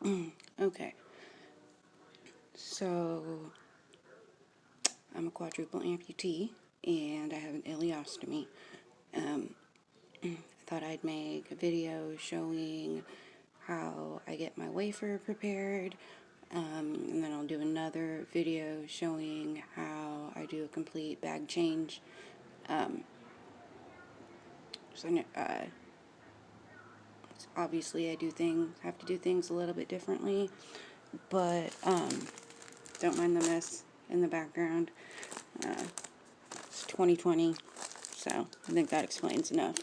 Okay, so I'm a quadruple amputee and I have an ileostomy. I thought I'd make a video showing how I get my wafer prepared, and then I'll do another video showing how I do a complete bag change. So obviously I have to do things a little bit differently, but don't mind the mess in the background. It's 2020, so I think that explains enough.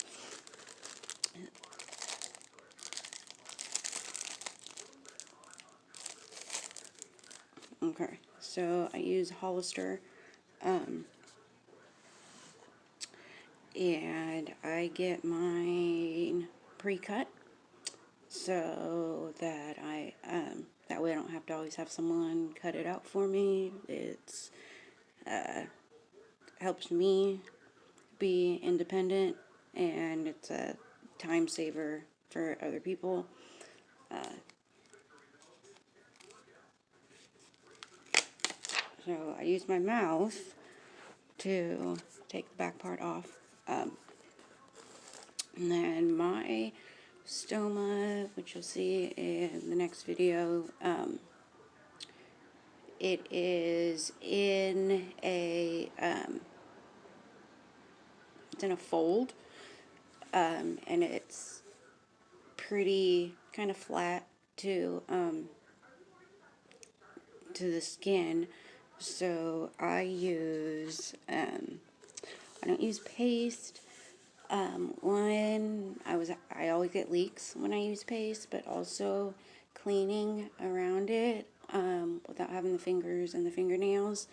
Okay, so I use Hollister, and I get mine pre-cut so that that way I don't have to always have someone cut it out for me. It's helps me be independent, and it's a time saver for other people. So I use my mouth to take the back part off. And then my stoma, which you'll see in the next video, it is in a it's in a fold, and it's pretty kind of flat to the skin. So I use I don't use paste. I always get leaks when I use paste, but also cleaning around it without having the fingers and the fingernails,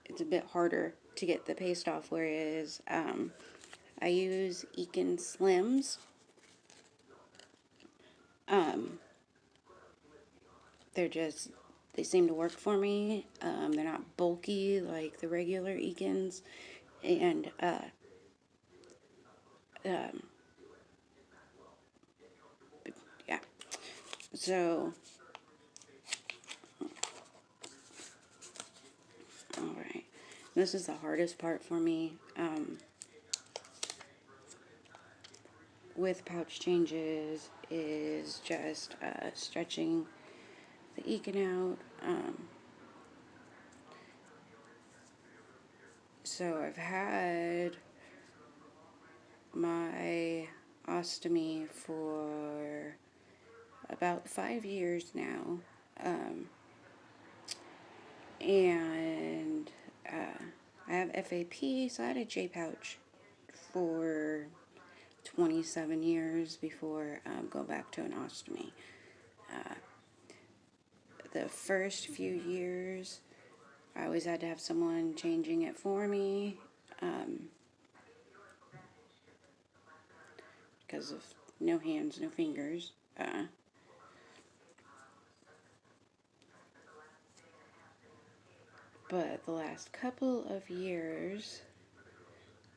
it's a bit harder to get the paste off, whereas I use Ekin Slims. They seem to work for me. They're not bulky like the regular Ekins, and yeah. So, alright. This is the hardest part for me with pouch changes, is just stretching the Ekin out. So I've had my ostomy for about 5 years now, and I have FAP, so I had a J pouch for 27 years before going back to an ostomy. The first few years, I always had to have someone changing it for me because of no hands, no fingers. But the last couple of years,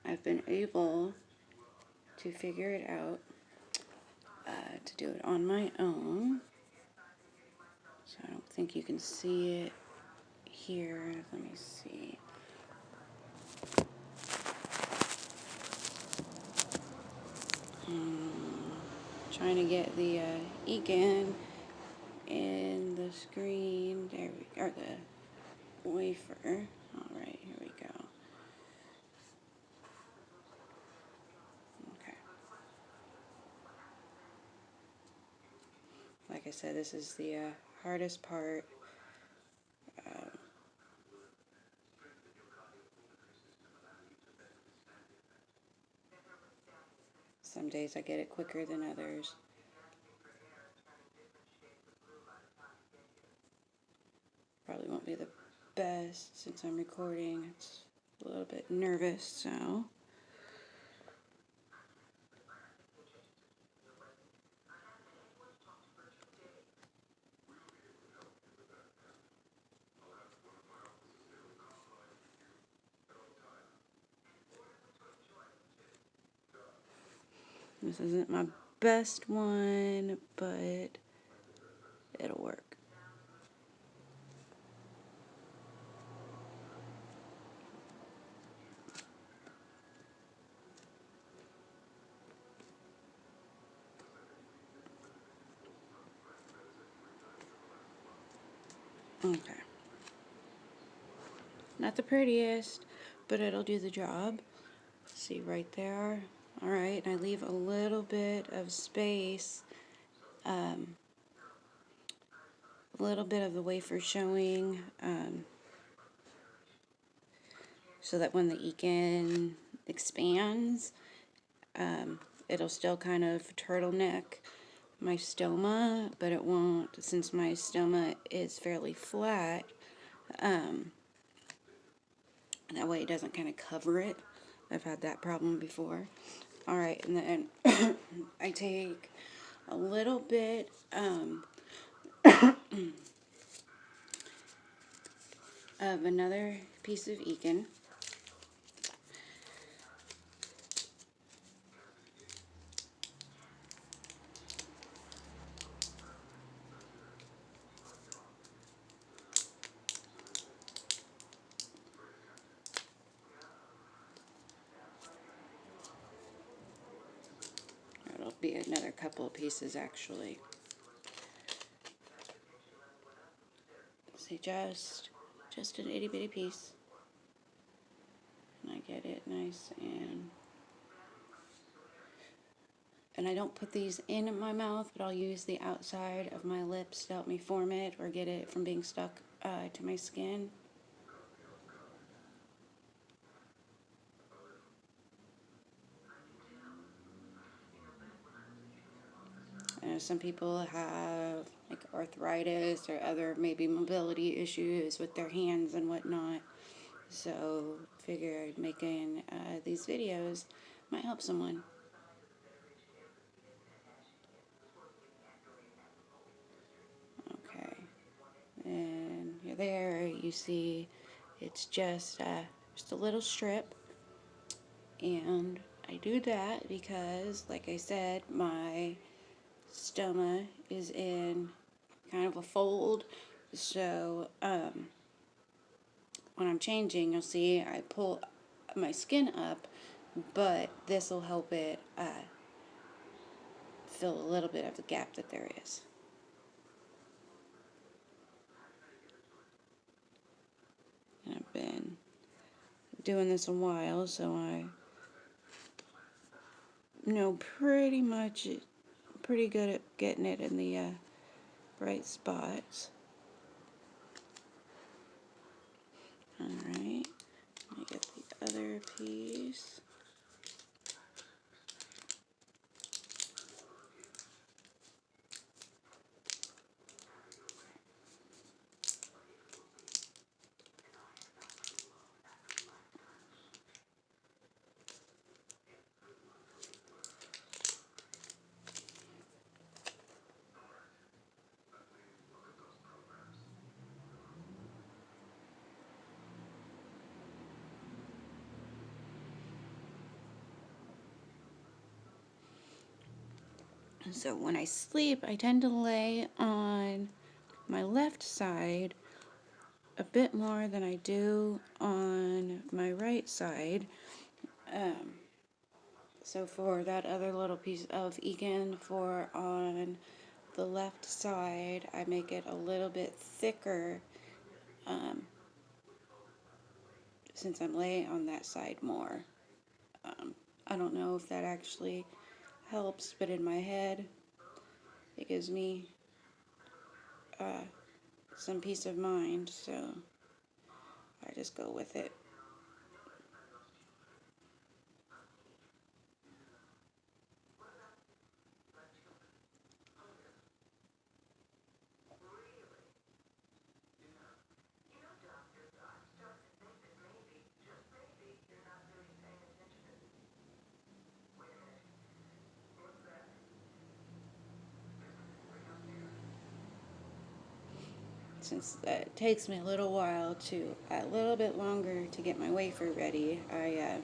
I've been able to figure it out, to do it on my own. So I don't think you can see it here. Let me see. Trying to get the Ekin in the screen. There we go. Or the wafer. Alright, here we go. Okay. Like I said, this is the hardest part. Some days I get it quicker than others. Probably won't be the best since I'm recording. It's a little bit nervous, so. This isn't my best one, but it'll work. Okay. Not the prettiest, but it'll do the job. See right there? Alright, and I leave a little bit of space, a little bit of the wafer showing, so that when the Ekin expands, it'll still kind of turtleneck my stoma, but it won't, since my stoma is fairly flat, that way it doesn't kind of cover it. I've had that problem before. Alright, and then I take a little bit of another piece of Ekin. It'll be another couple of pieces actually. See, just an itty bitty piece. And I get it nice and I don't put these in my mouth, but I'll use the outside of my lips to help me form it or get it from being stuck to my skin. Some people have like arthritis or other maybe mobility issues with their hands and whatnot. So figured making these videos might help someone. Okay, and there you see it's just a little strip, and I do that because, like I said, my stoma is in kind of a fold, so when I'm changing, you'll see I pull my skin up, but this will help it fill a little bit of the gap that there is. And I've been doing this a while, so I know pretty good at getting it in the right spots. Alright, let me get the other piece. So when I sleep, I tend to lay on my left side a bit more than I do on my right side. So for that other little piece of Ekin for on the left side, I make it a little bit thicker since I'm laying on that side more. I don't know if that actually helps, but in my head, it gives me some peace of mind, so I just go with it. Since it takes me a little while a little bit longer to get my wafer ready, I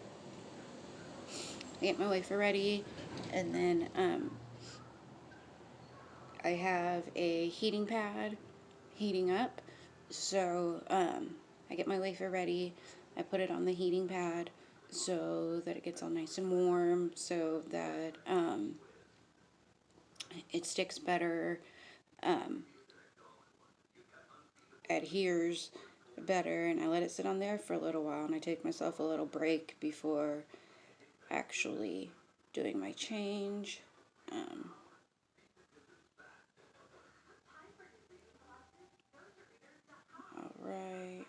get my wafer ready, and then I have a heating pad heating up, so I get my wafer ready, I put it on the heating pad so that it gets all nice and warm, so that it sticks better, adheres better, and I let it sit on there for a little while, and I take myself a little break before actually doing my change. Alright,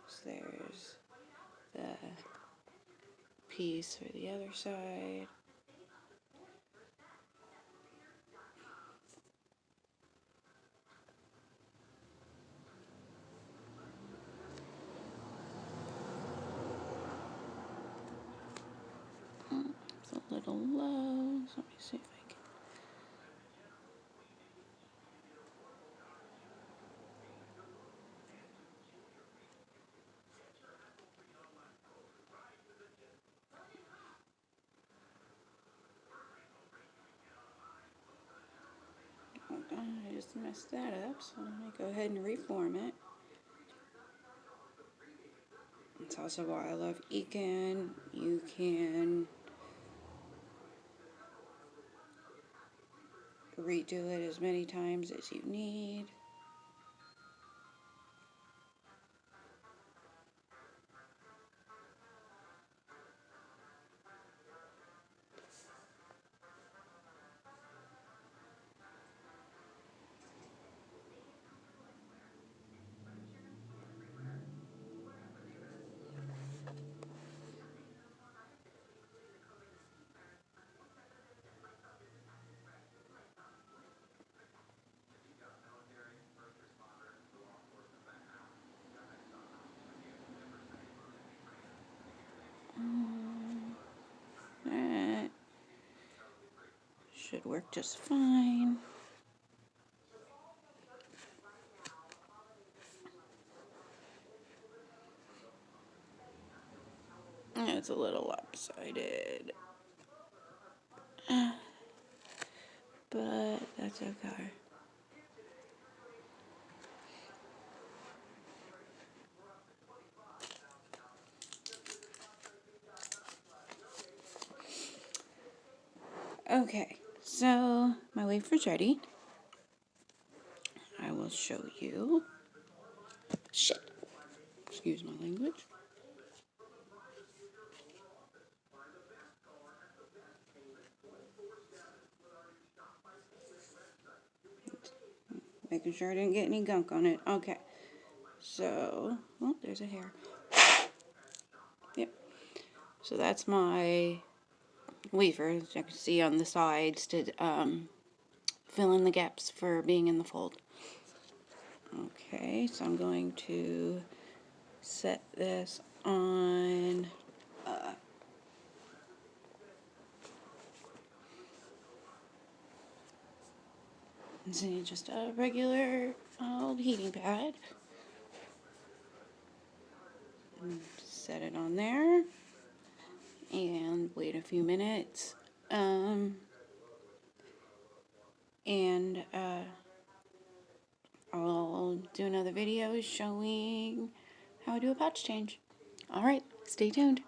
so there's the piece for the other side. It's a little low, so let me see if I can. Hold on, I just messed that up, so let me go ahead and reform it. That's also why I love Econ. You can redo it as many times as you need. That should work just fine. It's a little lopsided, but that's okay. Okay, so my wafer's ready. I will show you. Shit. Excuse my language. Making sure I didn't get any gunk on it. Okay. So, oh, there's a hair. Yep. So that's my wafer, as you can see on the sides, to fill in the gaps for being in the fold. Okay, so I'm going to set this on see, just a regular old heating pad. And set it on there and wait a few minutes. And I'll do another video showing how I do a pouch change. Alright, stay tuned.